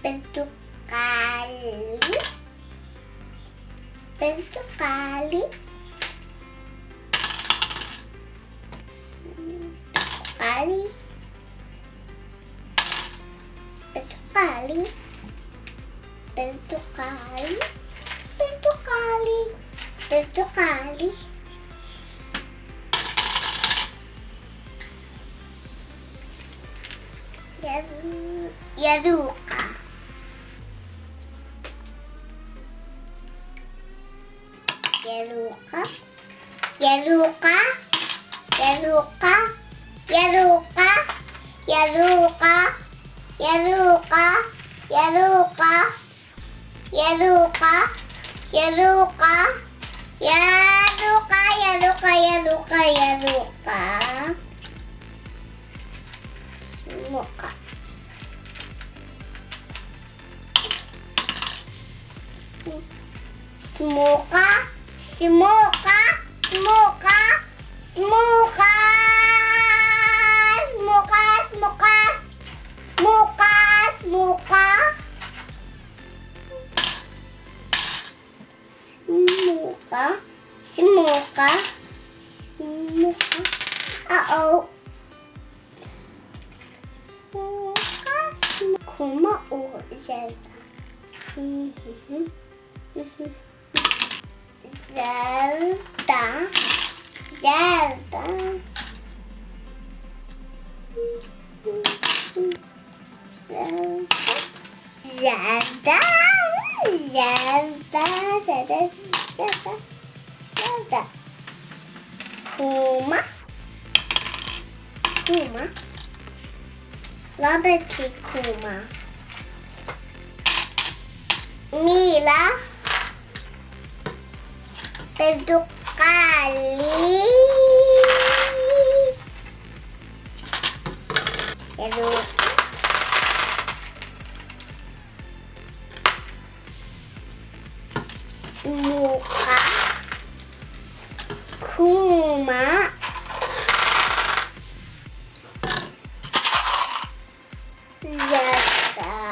bentuk kali, bentuk kali, kali, bentuk kali, bentuk kali, bentuk kali, bentuk kali. Yaruka, yaruka, yaruka, yaruka, yaruka, yaruka, yaruka, yaruka, yaruka, yaruka, yaruka, yaruka, yaruka, yaruka. Semoga. Semoga, semoga, semoga, semoga, semoga, semoga, semoga, semoga, semoga, semoga, semoga. Oh. Kuma or Zelda. Zelda. Zelda. Zelda. Zelda. Zelda. Zelda. Zelda. Kuma. Kuma. Liberty Kuma. Mila. Bentuk kali. Lalu semoga Kuma. Zelda.